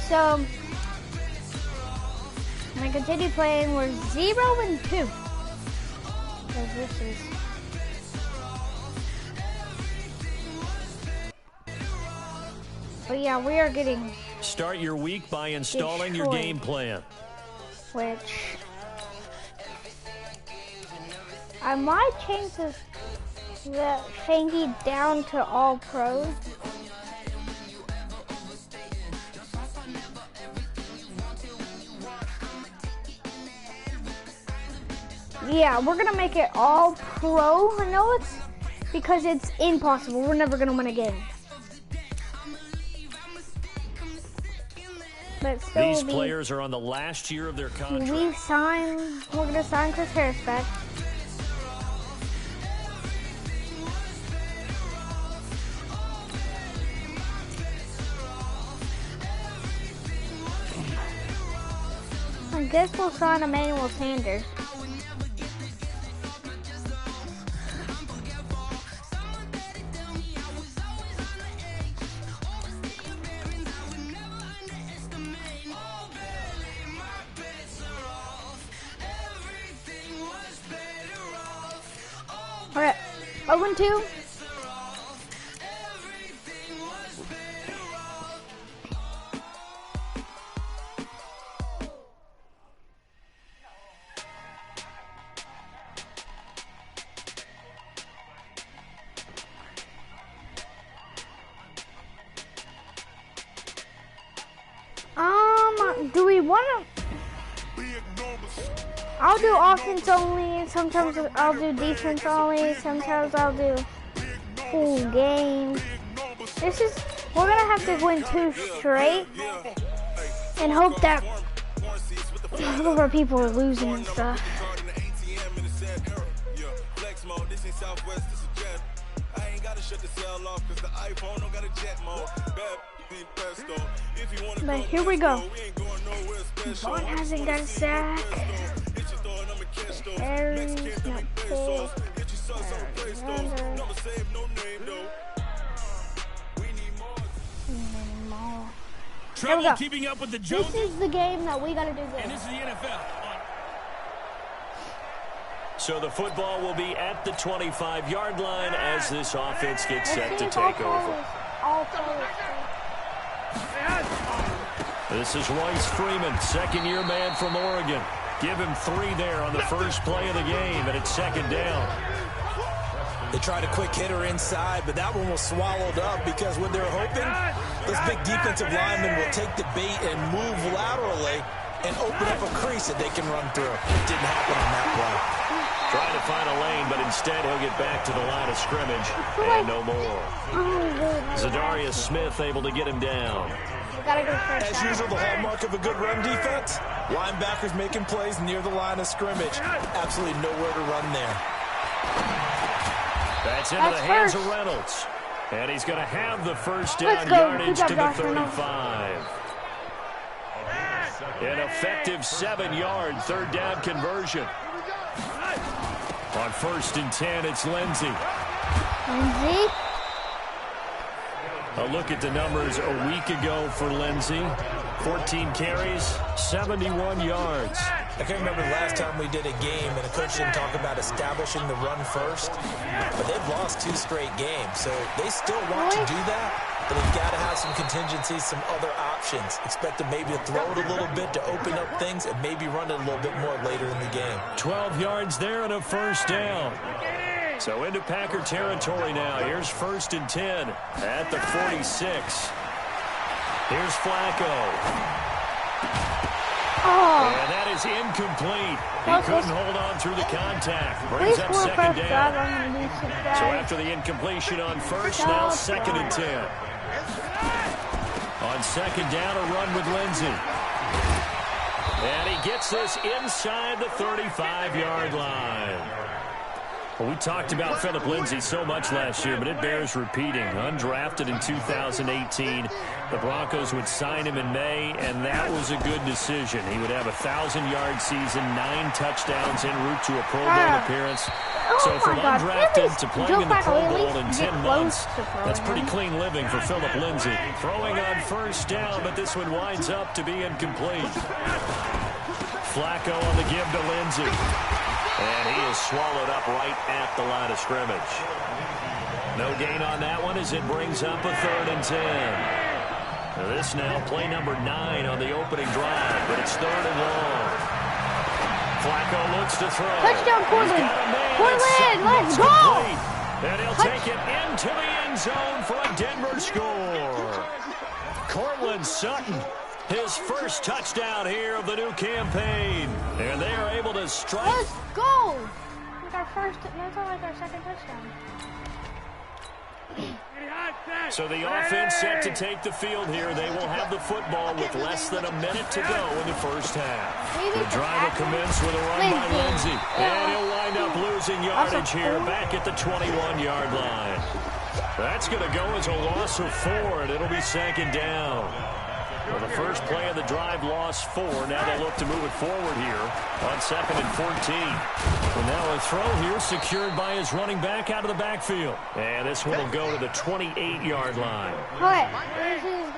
So I'm gonna continue playing. We're 0-2. Because this is. But yeah, we are getting. Start your week by installing your game plan. Which I might change the thingy down to all pros. Yeah, we're gonna make it all pro. I know it's because it's impossible. We're never gonna win a game. But still, these players are on the last year of their contract. We're gonna sign Chris Harris back. I guess we'll sign Emmanuel Sanders. Alright, 0-2. Do we want to? I'll do offense only. Sometimes I'll do defense only. Sometimes I'll do full game. We're gonna have to win 2 straight and hope that some of our people are losing and stuff. But here we go. Vaughn hasn't got a sack. Aaron's not full. Trouble keeping up with the Joneses. This is the game that we gotta do good. And this is the NFL. So the football will be at the 25-yard line as this offense gets set to take over. This is Royce Freeman, second-year man from Oregon. Give him 3 there on the first play of the game, and it's second down. They tried a quick hitter inside, but that one was swallowed up because what they're hoping, those big defensive linemen will take the bait and move laterally and open up a crease that they can run through. It didn't happen on that play. Trying to find a lane, but instead he'll get back to the line of scrimmage and no more. Zadarius Smith able to get him down. As usual, the hallmark of a good run defense, linebackers making plays near the line of scrimmage. Absolutely nowhere to run there. That's into the hands of Reynolds. And he's going to have the first down yardage to the 35. An effective 7-yard third down conversion. On 1st and 10, it's Lindsey. A look at the numbers a week ago for Lindsey. 14 carries, 71 yards. I can't remember the last time we did a game and a coach didn't talk about establishing the run first. But they've lost 2 straight games, so they still want to do that. But they've got to have some contingencies, some other options. Expect them maybe to throw it a little bit to open up things and maybe run it a little bit more later in the game. 12 yards there and a first down. So into Packer territory now. Here's 1st and 10 at the 46. Here's Flacco. And that is incomplete. He couldn't hold on through the contact. Brings up second down. So after the incompletion on first, now 2nd and 10. On second down, a run with Lindsey. And he gets this inside the 35-yard line. Well, we talked about Philip Lindsay so much last year, but it bears repeating. Undrafted in 2018. The Broncos would sign him in May, and that was a good decision. He would have a 1,000-yard season, 9 touchdowns en route to a Pro Bowl appearance. So from undrafted to playing in the Pro Bowl in 10 months, that's pretty clean living for Philip Lindsay. Throwing on first down, but this one winds up to be incomplete. Flacco on the give to Lindsay. And he is swallowed up right at the line of scrimmage. No gain on that one as it brings up a 3rd and 10. Now this now play number 9 on the opening drive, but it's 3rd and long. Flacco looks to throw. Touchdown, Portland. Portland, let's go. And he'll take it into the end zone for a Denver score. Cortland Sutton. His first touchdown here of the new campaign. And they are able to strike. Let's go! That's like our second touchdown. So the offense set to take the field here. They will have the football with less than a minute to go in the first half. The drive will commence with a run by Lindsay. And he'll wind up losing yardage here back at the 21-yard line. That's going to go as a loss of 4, and it'll be 2nd down. Well, the first play of the drive lost 4. Now they'll look to move it forward here on 2nd and 14. And now a throw here secured by his running back out of the backfield. And this one will go to the 28-yard line. What? This is...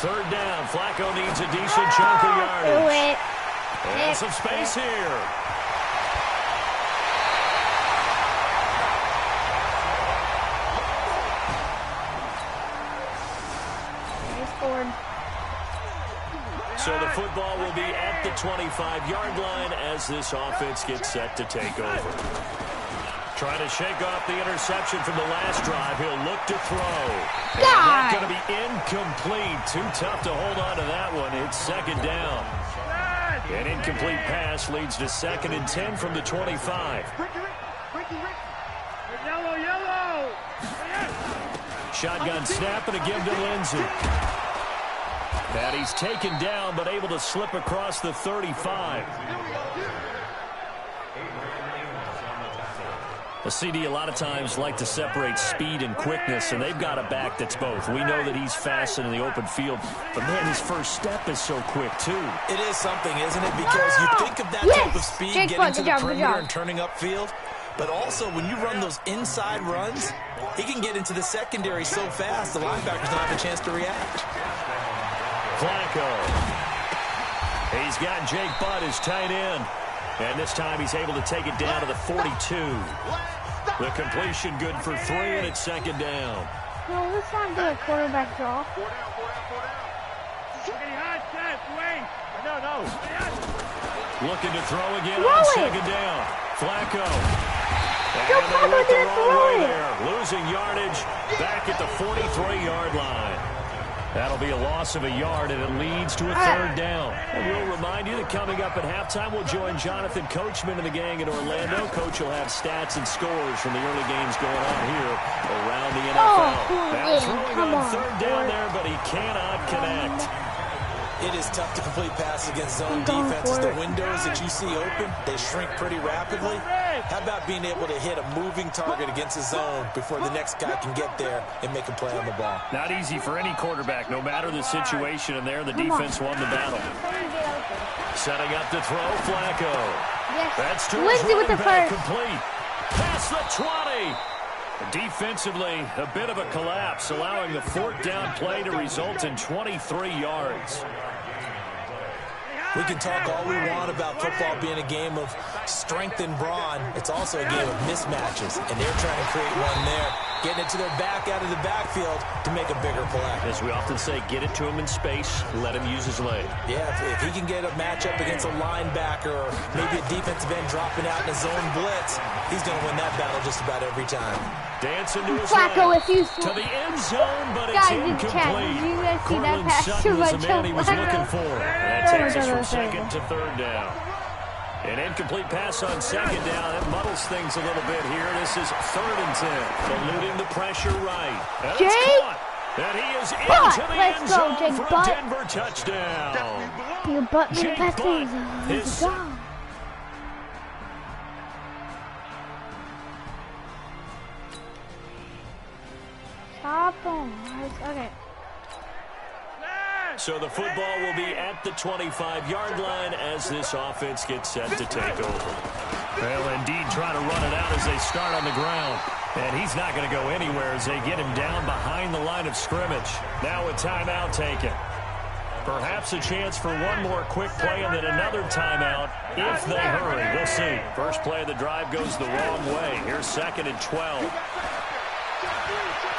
Third down. Flacco needs a decent chunk of yardage. And some space here. So the football will be at the 25-yard line as this offense gets set to take over. Trying to shake off the interception from the last drive. He'll look to throw. And that's going to be incomplete. Too tough to hold on to that one. It's 2nd down. An incomplete pass leads to 2nd and 10 from the 25. Yellow. Shotgun snap and a give to Lindsay. And he's taken down, but able to slip across the 35. A CD a lot of times like to separate speed and quickness, and they've got a back that's both. We know that he's fast in the open field, but man, his first step is so quick, too. It is something, isn't it? Because you think of that type of speed getting to the perimeter and turning upfield, but also when you run those inside runs, he can get into the secondary so fast, the linebackers don't have a chance to react. Flacco. He's got Jake Butt as tight end. And this time he's able to take it down to the 42. The completion good for 3, and it's 2nd down. No, let's not do a quarterback draw. Looking to throw again on 2nd down. Flacco. And they went the wrong way there. Losing yardage back at the 43-yard line. That'll be a loss of a yard, and it leads to a 3rd down. And we'll remind you that coming up at halftime, we'll join Jonathan Coachman and the gang in Orlando. Coach will have stats and scores from the early games going on here around the NFL. Now throwing on 3rd down there, but he cannot connect. It is tough to complete passes against zone defenses. The windows that you see open, they shrink pretty rapidly. How about being able to hit a moving target against a zone before the next guy can get there and make a play on the ball? Not easy for any quarterback, no matter the situation, and there the defense won the battle. Setting up to throw, Flacco. Yes. That's to Lindsay with the first. Complete. Past the 20. Defensively, a bit of a collapse, allowing the 4th down play to result in 23 yards. We can talk all we want about football being a game of strength and brawn. It's also a game of mismatches, and they're trying to create one there, getting it to their back out of the backfield to make a bigger play. As we often say, get it to him in space, let him use his leg. Yeah, if he can get a matchup against a linebacker or maybe a defensive end dropping out in a zone blitz, he's going to win that battle just about every time. Dancing to his Flacco, if you to the end zone, but it's guys incomplete. Did you guys see that Cortland pass Sutton to was my the man he was Flacco? looking for. And that takes us from 2nd to 3rd down. An incomplete pass on 2nd down. It muddles things a little bit here. This is 3rd and 10. Eluding the pressure right. And it's caught. And he is into the end zone Jake for a Butt. Denver touchdown. You butt me Jake best Butt Let's is- go. Stop him. Okay. So the football will be at the 25-yard line as this offense gets set to take over. They'll indeed try to run it out as they start on the ground. And he's not going to go anywhere as they get him down behind the line of scrimmage. Now a timeout taken. Perhaps a chance for one more quick play and then another timeout if they hurry. We'll see. First play of the drive goes the wrong way. Here's 2nd and 12.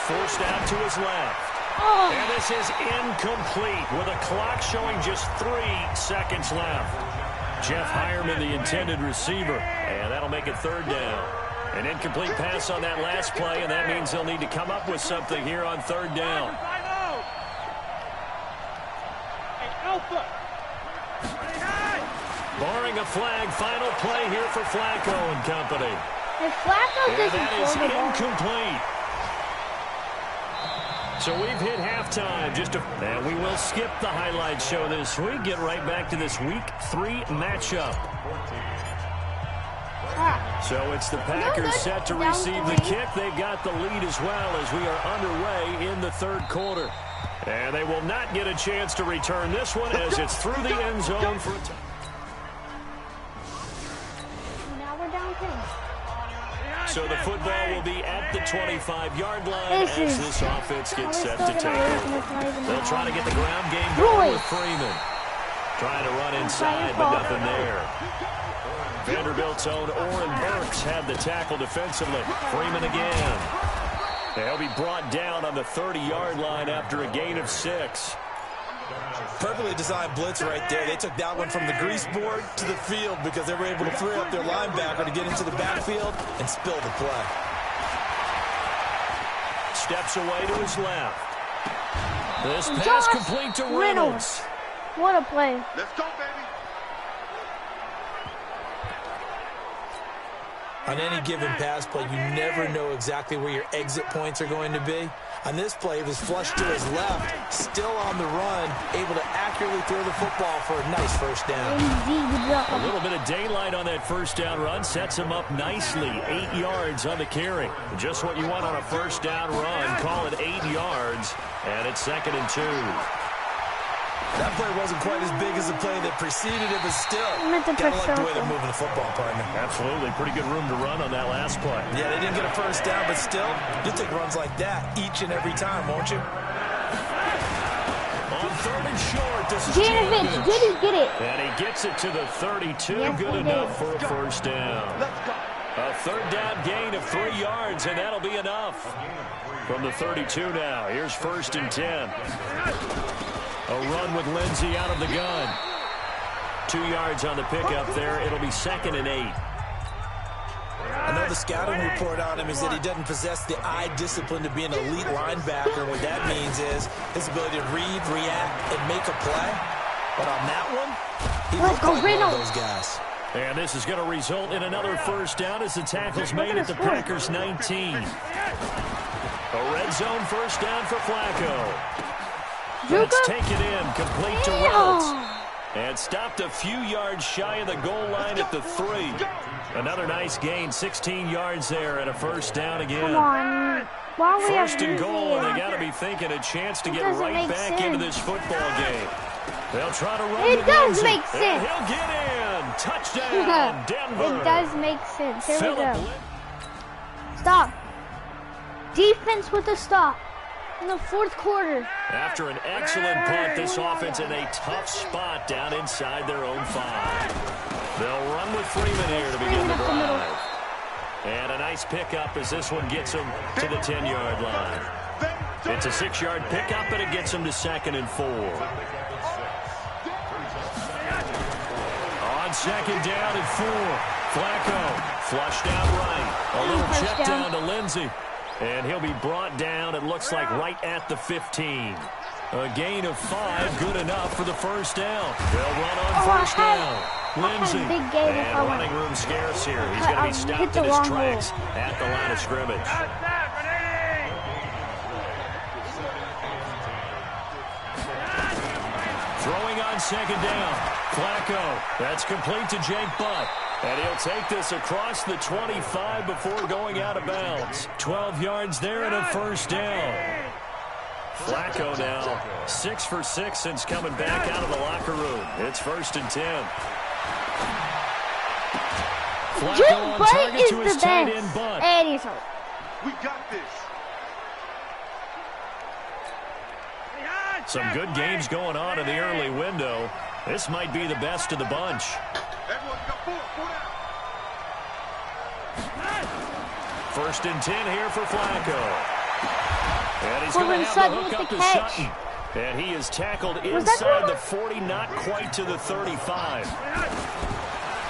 Forced out to his left. And this is incomplete with a clock showing just 3 seconds left. Jeff Hireman, the intended receiver, and that'll make it 3rd down. An incomplete pass on that last play, and that means they'll need to come up with something here on 3rd down. Barring a flag, final play here for Flacco and company. If Flacco And doesn't that throw is the ball. incomplete. So we've hit halftime. And we will skip the highlight show this week. Get right back to this Week 3 matchup. So it's the Packers set to receive the kick. They've got the lead as well as we are underway in the 3rd quarter. And they will not get a chance to return this one as it's through the end zone for a touchdown. Now we're down 10. So the football will be at the 25-yard line as this offense gets set to take over. They'll try to get the ground game going with Freeman. Trying to run inside, but nothing there. Vanderbilt's own Oren Burks had the tackle defensively. Freeman again. He'll be brought down on the 30-yard line after a gain of 6. Perfectly designed blitz right there. They took that one from the grease board to the field because they were able to free up their linebacker to get into the backfield and spill the play. Steps away to his left. This pass complete to Reynolds. What a play. Let's go, baby. On any given pass play, you never know exactly where your exit points are going to be. On this play, it was flushed to his left, still on the run, able to accurately throw the football for a nice 1st down. A little bit of daylight on that 1st down run sets him up nicely. 8 yards on the carry. Just what you want on a 1st down run. Call it 8 yards, and it's 2nd and 2. That play wasn't quite as big as the play that preceded it, but still, Meant to gotta like the way circle. they're moving the football, partner. Absolutely. Pretty good room to run on that last play. Yeah, they didn't get a 1st down, but still, you'll take runs like that each and every time, won't you? On 3rd and short, this is Janovich, did he get it? and he gets it to the 32. Yes, Good he enough did. for a 1st down. A 3rd down gain of 3 yards, and that'll be enough. From the 32 now, here's 1st and 10. A run with Lindsey out of the gun. 2 yards on the pickup there. It'll be 2nd and 8. I know the scouting report on him is that he doesn't possess the eye discipline to be an elite linebacker. What that means is his ability to read, react, and make a play. But on that one, he looked like one of those guys. And this is going to result in another 1st down as the tackle's made at the Packers 19. A red zone 1st down for Flacco. Let's take it in, complete to Reynolds. And stopped a few yards shy of the goal line at the 3. Another nice gain, 16 yards there, and a 1st down again. Come on. Why we have 1st and goal, and they got to be. be thinking a chance to get doesn't right make back into this football game. They'll try to run It with does Lindsey, make sense. and he'll get in. Touchdown, Denver. It does make sense. Here we Phillip go. Lin- Stop. Defense with a stop in the 4th quarter. After an excellent punt, this offense in a tough spot down inside their own 5. They'll run with Freeman here to begin the drive. And a nice pickup as this one gets them to the 10-yard line. It's a 6-yard pickup, and it gets them to 2nd and 4. On 2nd down and 4, Flacco flushed out right. A little check down to Lindsey. And he'll be brought down, it looks like, right at the 15. A gain of 5, good enough for the 1st down. They'll run on 1st down. Lindsey, and running room scarce here. He's going to be stopped in his tracks at the line of scrimmage. on second down. Flacco, that's complete to Jake Butt. And he'll take this across the 25 before going out of bounds. 12 yards there and a first down. Flacco now 6 for 6 since coming back out of the locker room. It's 1st and 10. Flacco on target to his tight end Butt. And he's hurt. We got this. Some good games going on in the early window. This might be the best of the bunch. Everyone got 4 down. 1st and 10 here for Flacco. And he's going to have Sutton the hook up to Sutton. And he is tackled inside the 40, not quite to the 35.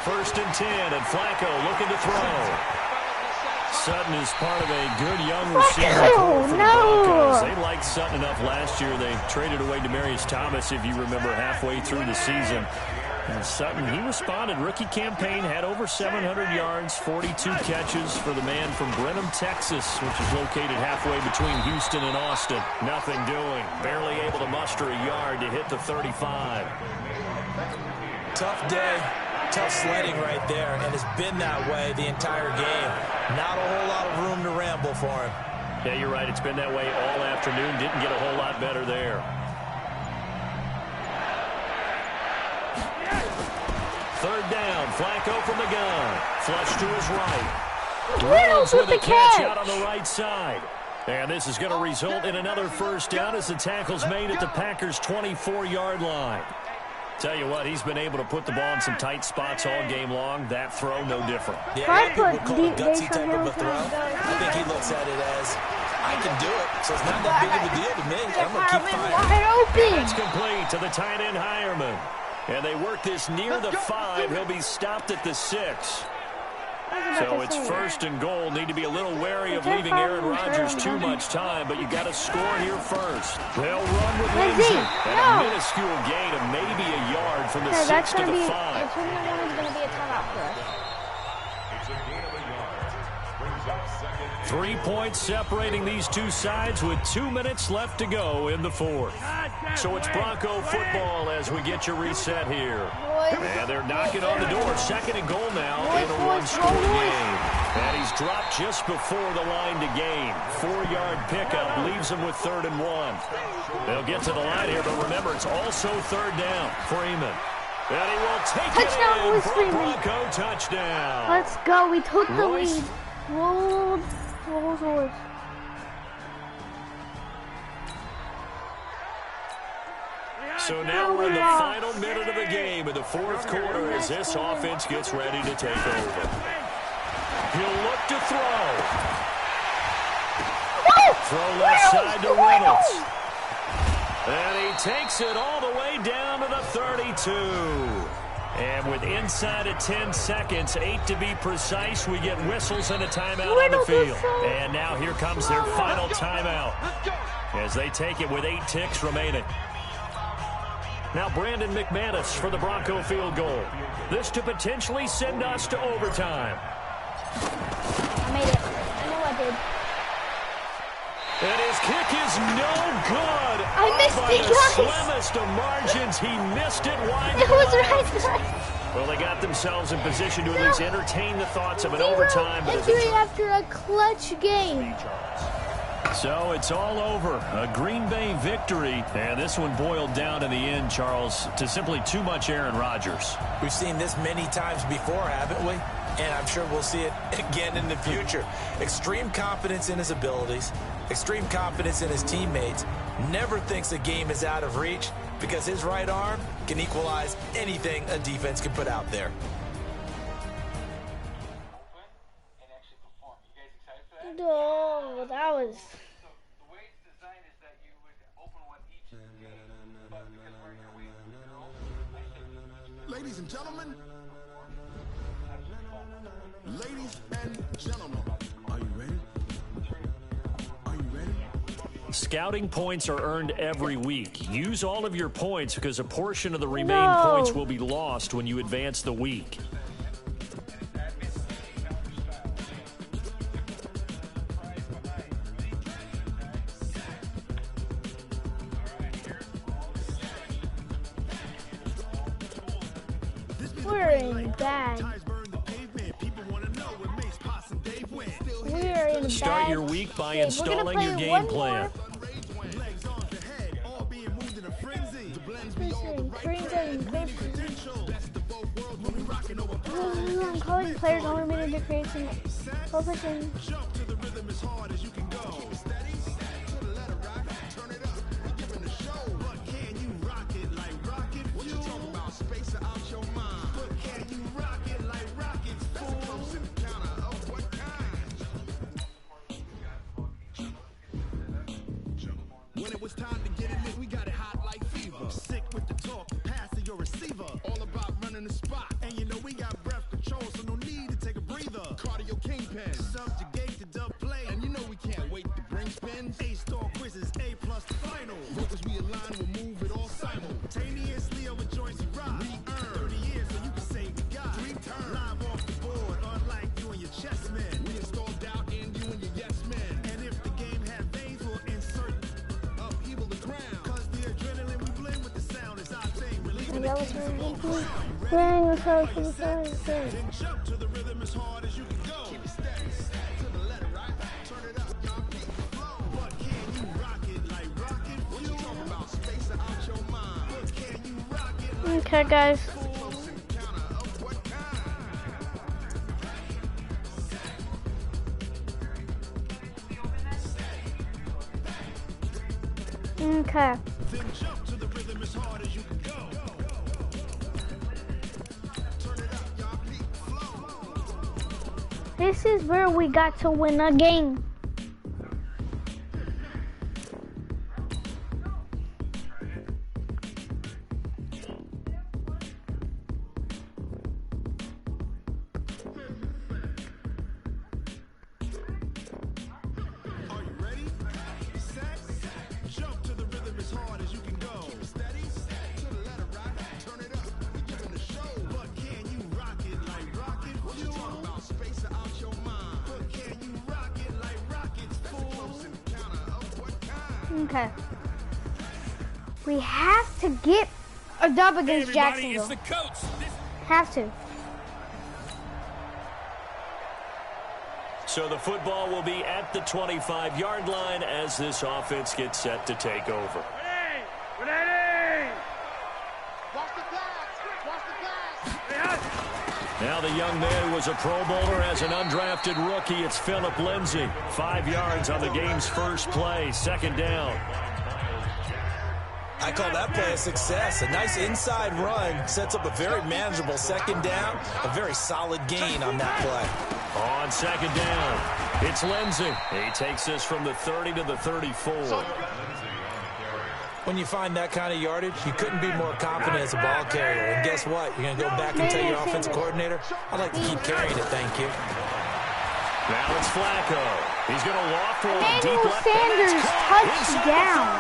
1st and 10, and Flacco looking to throw. Sutton is part of a good young receiver for the Broncos. They liked Sutton enough last year. They traded away Demaryius Thomas, if you remember, halfway through the season. And Sutton, he responded. Rookie campaign, had over 700 yards, 42 catches for the man from Brenham, Texas, which is located halfway between Houston and Austin. Nothing doing. Barely able to muster a yard to hit the 35. Tough day. Tough sledding right there, and it's been that way the entire game. Not a whole lot of room to ramble for him. Yeah, you're right. It's been that way all afternoon. Didn't get a whole lot better there. 3rd down. Flacco from the gun. Flush to his right. Reynolds with the catch out on the right side. And this is going to result in another first down as the tackle's made at the Packers' 24-yard line. Tell you what, he's been able to put the ball in some tight spots all game long. That throw, no different. Yeah, a lot of people call it gutsy type of a throw. I think he looks at it as, I can do it, so it's not that big of a deal to me. I'm going to keep firing. It's complete to the tight end Hireman. And they work this near the 5. He'll be stopped at the 6. So it's 1st and goal. Need to be a little wary of leaving Aaron Rodgers too much time, but you got to score here first. They'll run with Lindsay. And a minuscule gain of maybe a yard from the 6 to the 5. That's going to be a timeout for us. 3 points separating these two sides with 2 minutes left to go in the 4th. So it's Bronco football as we get you reset here. And they're knocking on the door. 2nd and goal now in a one-score game. And he's dropped just before the line to gain. 4-yard pickup leaves him with 3rd and 1. They'll get to the line here, but remember, it's also 3rd down. Freeman. And he will take it in for a Bronco touchdown. Let's go. We took the lead. Rolled. So now we're in the final minute of the game in the 4th quarter as this offense gets ready to take over. He'll look to throw. Throw left side to Reynolds. And he takes it all the way down to the 32. And with inside of 10 seconds, 8 to be precise, we get whistles and a timeout on the field. And now here comes their final timeout as they take it with 8 ticks remaining. Now Brandon McManus for the Bronco field goal. This to potentially send us to overtime. I made it. I know I did. And his kick is no good. I missed by it, the guys. slimmest of margins. He missed it wide. It was right there. Well, they got themselves in position to at least entertain the thoughts of an overtime. Injury after a clutch game. So it's all over. A Green Bay victory. And this one boiled down in the end, Charles, to simply too much Aaron Rodgers. We've seen this many times before, haven't we? And I'm sure we'll see it again in the future. Extreme confidence in his abilities, extreme confidence in his teammates. Never thinks a game is out of reach because his right arm can equalize anything a defense can put out there. Oh, that was... Ladies and gentlemen, are you ready? Are you ready? Scouting points are earned every week. Use all of your points because a portion of the remaining points will be lost when you advance the week. in bad. We are in a Start bad your week by shape. installing your game plan. I'm calling players only meaning to create some position. When it was time to get it lit, we got it hot like fever. Sick with the talk, pass to your receiver. All about running the spot. And you know we got breath control, so no need to take a breather. Cardio kingpin, subjugate the dub play. And you know we can't wait to bring spins. A-star quizzes, A+ the final. Focus we align, we'll move it all simultaneously over joints we rock. We earn 30 years so you can say we got 3 turns. Live off the board, unlike you and your chess men. We installed doubt in you and your yes men. And if the game had veins, we'll insert upheaval the ground. Cause the adrenaline we blend with the sound is our thing. Relieving the pain from all crime. Then jump to the rhythm as hard as you can go. Keep it steady, to the letter, right? Turn it up, y'all keep the flow. But can you rock it like rocket? What you talking about? Space out your mind. But can you rock it like Okay, guys. close encounter of what kind? Okay. Then jump to the rhythm as hard as you can go. Turn it up, y'all keep the flow. This is where we got to win a game. Are you ready? Set. Jump to the rhythm as hard as you can go. Keep it steady, to the letter, right? Turn it up, we giving the show. But can you rock it like rocket? What you talking about? Space out your mind. But can you rock it like rockets? Close encounter of what kind? Okay. We have to get a dub against Everybody, it's Jacksonville. the coach. Have to. So the football will be at the 25-yard line as this offense gets set to take over. Now the young man who was a Pro Bowler as an undrafted rookie. It's Phillip Lindsay. 5 yards on the game's first play. Second down. I call that play a success. A nice inside run sets up a very manageable second down. A very solid gain on that play. On second down, it's Lindsay. He takes this from the 30 to the 34. When you find that kind of yardage, you couldn't be more confident as a ball carrier. And guess what? You're going to go back and tell your offensive coordinator, I'd like to keep carrying it, thank you. Now it's Flacco. He's going to loft one deep Emmanuel left. Sanders, touchdown.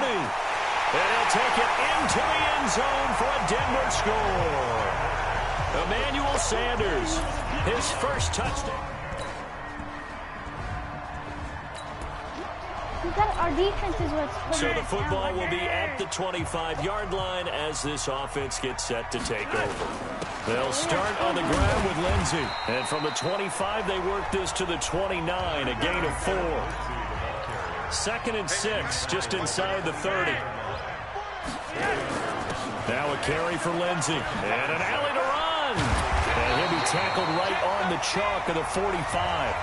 And he'll take it into the end zone for a Denver score. Emmanuel Sanders, his first touchdown. Our defense is what's putting So the us football down. will be at the 25-yard line as this offense gets set to take over. They'll start on the ground with Lindsay. And from the 25, they work this to the 29, a gain of 4. 2nd and 6, just inside the 30. Now a carry for Lindsay. And an alley to run. And he'll be tackled right on the chalk of the 45.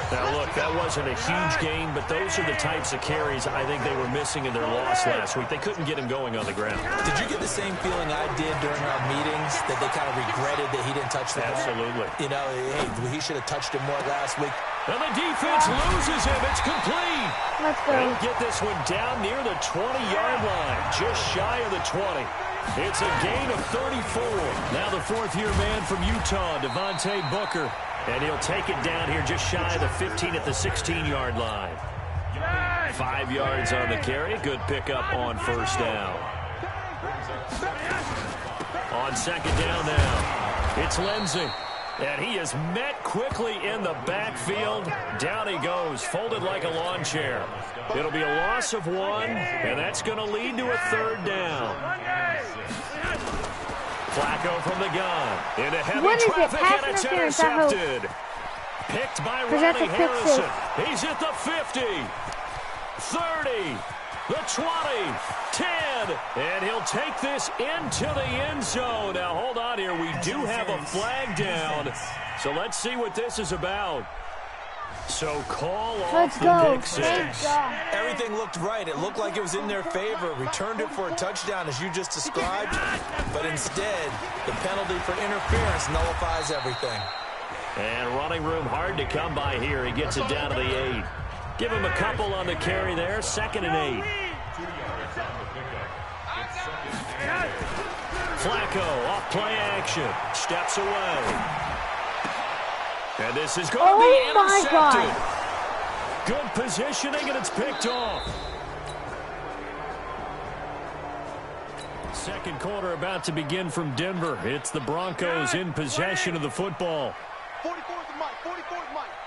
Now, look, that wasn't a huge gain, but those are the types of carries I think they were missing in their loss last week. They couldn't get him going on the ground. Did you get the same feeling I did during our meetings, that they kind of regretted that he didn't touch the ball? Absolutely. You know, hey, he should have touched him more last week. And the defense loses him. It's complete. Let's go. They'll get this one down near the 20-yard line, just shy of the 20. It's a gain of 34. Now the fourth-year man from Utah, Devontae Booker. And he'll take it down here just shy of the 15 at the 16-yard line. 5 yards on the carry. Good pickup on first down. On second down now, it's Lindsay. And he is met quickly in the backfield. Down he goes, folded like a lawn chair. It'll be a loss of 1, and that's going to lead to a 3rd down. Flacco from the gun. Into heavy traffic, and it's intercepted. Picked by Riley Harrison. He's at the 50, 30, the 20, 10, and he'll take this into the end zone. Now, hold on here. We do have a flag down, so let's see what this is about. So call off the pick six. Everything looked right. It looked like it was in their favor. Returned it for a touchdown, as you just described, but instead, the penalty for interference nullifies everything. And running room hard to come by here. He gets it down to the 8. Give him a couple on the carry there. 2nd and 8. Flacco off play action. Steps away. And this is going to be intercepted. Good positioning, and it's picked off. Second quarter about to begin from Denver. It's the Broncos in possession of the football.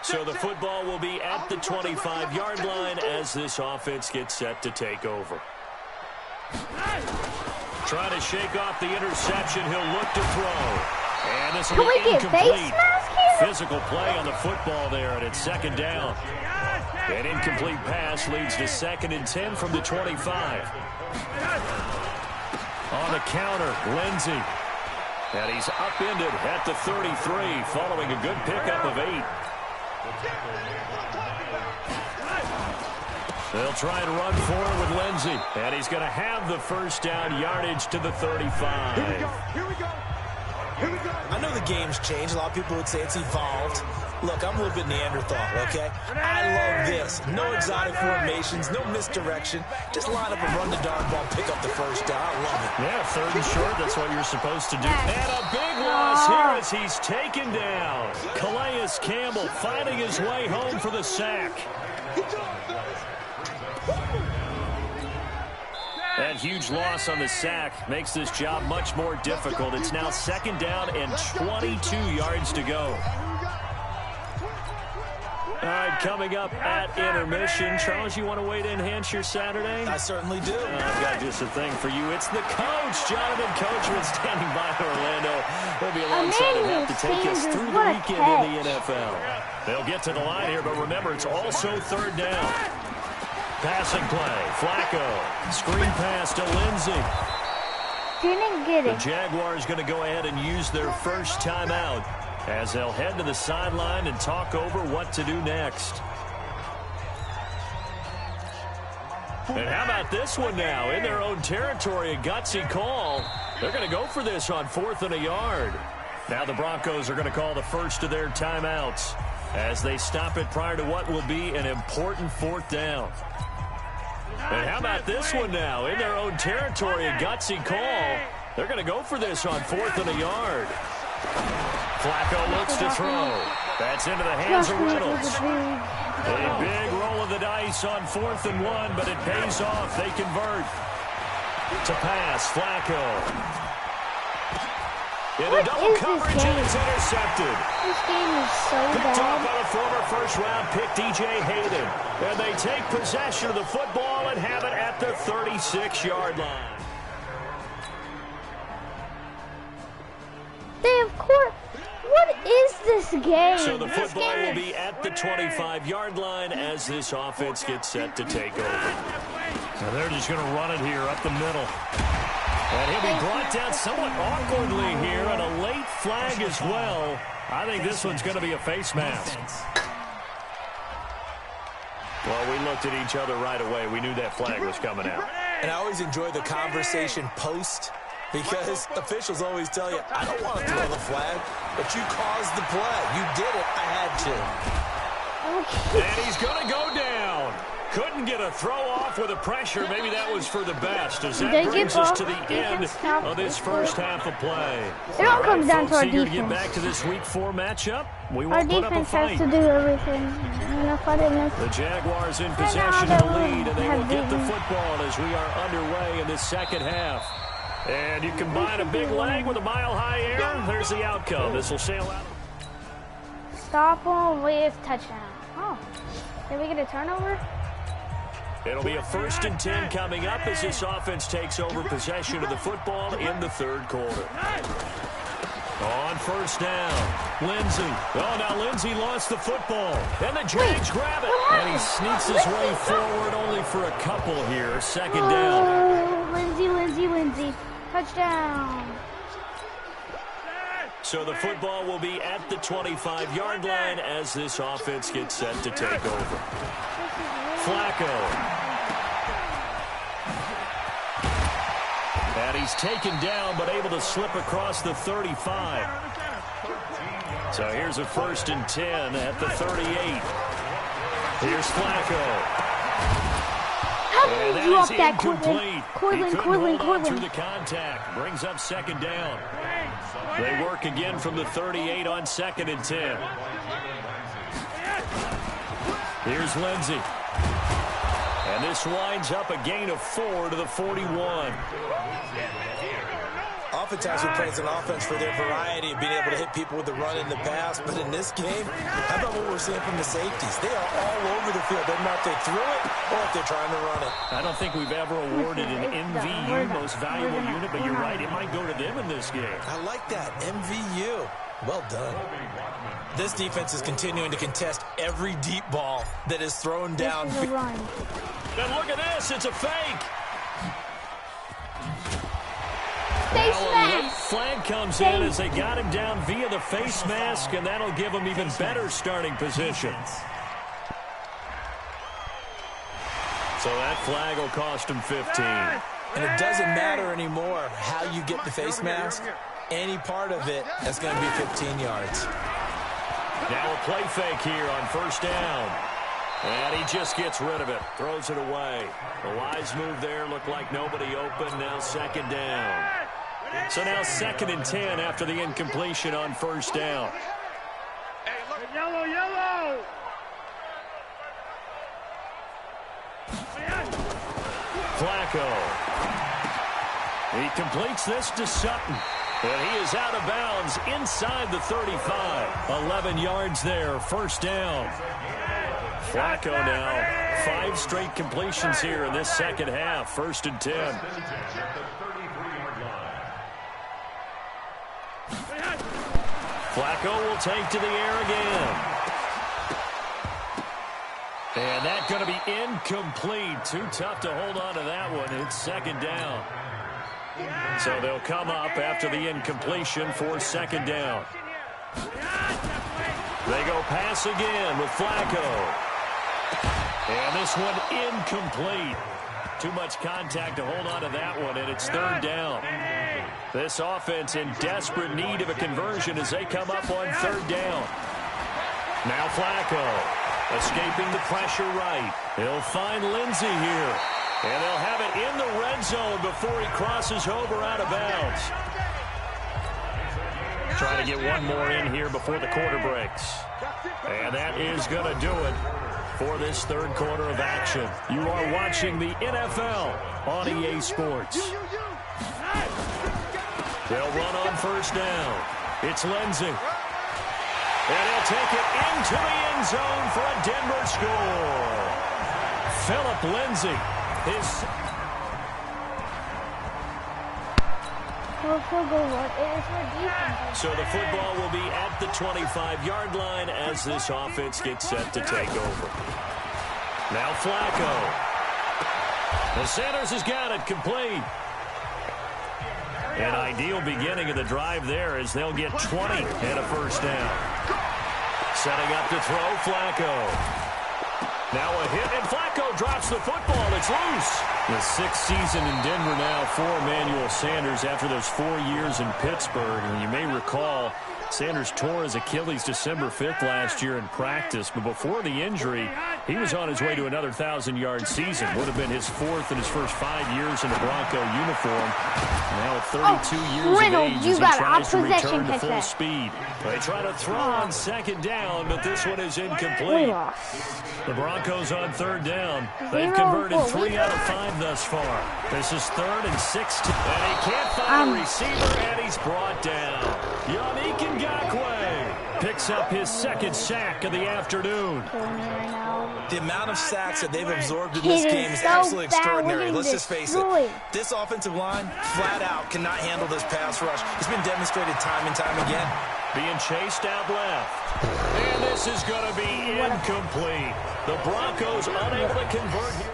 So the football will be at the 25-yard line as this offense gets set to take over. Trying to shake off the interception. He'll look to throw. And this will be incomplete. Physical play on the football there, and it's 2nd down. An incomplete pass leads to 2nd and 10 from the 25. On the counter, Lindsey. And he's upended at the 33, following a good pickup of 8. They'll try and run forward with Lindsey. And he's going to have the 1st down, yardage to the 35. Here we go. I know the game's changed. A lot of people would say it's evolved. Look, I'm a little bit Neanderthal, okay? I love this. No exotic formations, no misdirection. Just line up and run the darn ball, pick up the 1st down. I love it. Yeah, 3rd and short, that's what you're supposed to do. And a big loss here as he's taken down. Calais Campbell finding his way home for the sack. That huge loss on the sack makes this job much more difficult. It's now 2nd down and 22 yards to go. All right, coming up at intermission. Charles, you want to wait to enhance your Saturday? I certainly do. I've got just a thing for you. It's the coach, Jonathan Coachman, standing by in Orlando. He'll be alongside him to take us through the weekend in the NFL. They'll get to the line here, but remember, it's also 3rd down. Passing play, Flacco. Screen pass to Lindsey. Didn't get it. The Jaguars going to go ahead and use their first timeout as they'll head to the sideline and talk over what to do next. And how about this one now? In their own territory, a gutsy call. They're going to go for this on 4th and a yard. Now the Broncos are going to call the first of their timeouts as they stop it prior to what will be an important 4th down. And how about this one now? In their own territory, a gutsy call. They're going to go for this on 4th and a yard. Flacco looks to throw. That's into the hands of Reynolds. A big roll of the dice on 4th and 1, but it pays off. They convert. To pass, Flacco. Into double coverage, and it's intercepted. This game is so Picked bad. off by a former first-round pick, DJ Hayden. And they take possession of the football and have it at the 36-yard line. They, of course. What is this game? So the football will be at the 25-yard line as this offense gets set to take over. And they're just going to run it here up the middle. And he'll be brought down somewhat awkwardly here, and a late flag as well. I think this one's going to be a face mask. Well, we looked at each other right away. We knew that flag was coming out. And I always enjoy the conversation post, because officials always tell you, I don't want to throw the flag, but you caused the play. You did it. I had to. And he's going to go down. Couldn't get a throw off with the pressure. Maybe that was for the best, as that brings us to the end of this first half of play. It all comes down to our Eager defense. to get back to this week 4 matchup. We Our won't put up a defense has fight. to do everything. And if I didn't, The Jaguars in now possession of the they lead, and they have will get the beaten. football as we are underway in this second half. And you combine a big leg with a mile-high air, there's the outcome. This will sail out. stop him with touchdown. Oh, did we get a turnover? It'll be a 1st and 10 coming up as this offense takes over possession of the football in the 3rd quarter. On 1st down, Lindsey. Oh, now Lindsey lost the football. And the Jags grab it. And he sneaks his way forward only for a couple here. 2nd down. Lindsey. Touchdown. So the football will be at the 25-yard line as this offense gets set to take over. Flacco. And he's taken down but able to slip across the 35. So here's a 1st and 10 at the 38. Here's Flacco. How did you drop that, Cortland? Through the contact. Brings up 2nd down. They work again from the 38 on 2nd and 10. Here's Lindsey. And this winds up a gain of 4 to the 41. Oftentimes we praise an offense for their variety of being able to hit people with the run in the pass, but in this game, how about what we're seeing from the safeties? They are all over the field. They're not if they threw it or if they're trying to run it. I don't think we've ever awarded an MVU, most valuable unit, but you're right, it might go to them in this game. I like that, MVU. Well done. This defense is continuing to contest every deep ball that is thrown down. This is a run. And look at this, it's a fake. Face Well, mask. flag comes in as they got him down via the face mask, and that'll give him even better starting position. So that flag will cost him 15. And it doesn't matter anymore how you get the face mask. Any part of it is going to be 15 yards. Now a play fake here on 1st down. And he just gets rid of it. Throws it away. The wise move there. Looked like nobody open. Now 2nd down. So now 2nd and 10 after the incompletion on 1st down. Yellow. Flacco. He completes this to Sutton. And he is out of bounds inside the 35. 11 yards there. 1st down. Flacco now. 5 straight completions here in this 2nd half. 1st and 10. Flacco will take to the air again. And that's going to be incomplete. Too tough to hold on to that one. It's 2nd down. So they'll come up after the incompletion for 2nd down. They go pass again with Flacco. And this one incomplete. Too much contact to hold on to that one, and it's 3rd down. This offense in desperate need of a conversion as they come up on 3rd down. Now Flacco escaping the pressure right. He'll find Lindsey here. And they'll have it in the red zone before he crosses over out of bounds. Trying to get one more in here before the quarter breaks. And that is going to do it for this 3rd quarter of action. You are watching the NFL on EA Sports. They'll run on 1st down. It's Lindsey. And he'll take it into the end zone for a Denver score. Philip Lindsey. So the football will be at the 25-yard line as this offense gets set to take over. Now Flacco. The Sanders has got it complete. An ideal beginning of the drive there as they'll get 20 and a 1st down. Setting up to throw Flacco. Now a hit, and Flacco drops the football. It's loose. The 6th season in Denver now for Emmanuel Sanders after those 4 years in Pittsburgh. And you may recall Sanders tore his Achilles December 5th last year in practice. But before the injury, he was on his way to another 1,000-yard season. Would have been his 4th in his first 5 years in a Bronco uniform. Now at 32 years of age as he tries to return to full speed. They try to throw on 2nd down, but this one is incomplete. The Broncos on 3rd down. They've converted 3 out of 5 thus far. This is 3rd and 16. And he can't find a receiver, and he's brought down. Yannick Ngakoue picks up his second sack of the afternoon. The amount of sacks that they've absorbed in this game is absolutely extraordinary. Let's just face it. This offensive line, flat out, cannot handle this pass rush. It's been demonstrated time and time again. Being chased out left. And this is going to be incomplete. The Broncos unable to convert here.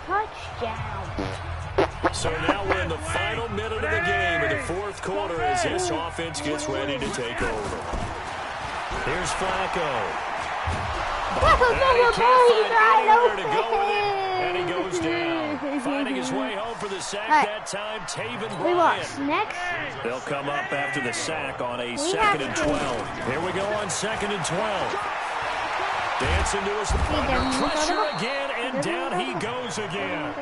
Touchdown. So now we're in the final minute of the game in the fourth quarter as this offense gets ready to take over. Here's Flacco. And he goes down. Finding his way home for the sack that time, Taven Bryan. We lost. Next. They'll come up after the sack on a 2nd and 12. Here we go on 2nd and 12. Dancing to his under pressure again, and down he goes again.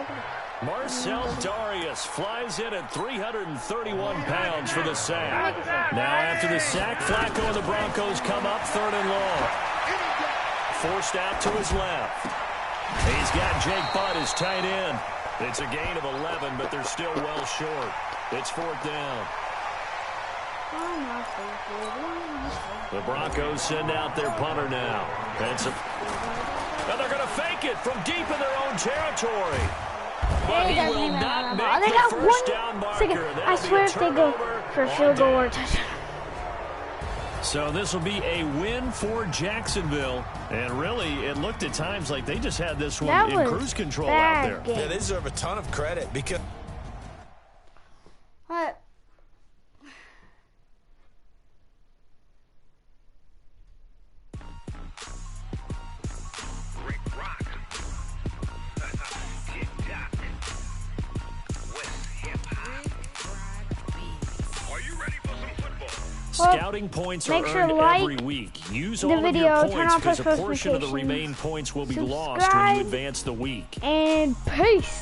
Marcel Darius flies in at 331 pounds for the sack. Now after the sack, Flacco and the Broncos come up 3rd and long. Forced out to his left. He's got Jake Butt as tight end. It's a gain of 11, but they're still well short. It's 4th down. The Broncos send out their punter now. And they're going to fake it from deep in their own territory. But he will not make the first down marker. I swear if they go for a field goal or a touchdown. So this will be a win for Jacksonville. And really, it looked at times like they just had this one in cruise control out there. Yeah, they deserve a ton of credit because... What? Scouting points are earned every week. Use all of your points because a portion of the remaining points will be lost when you advance the week. And peace.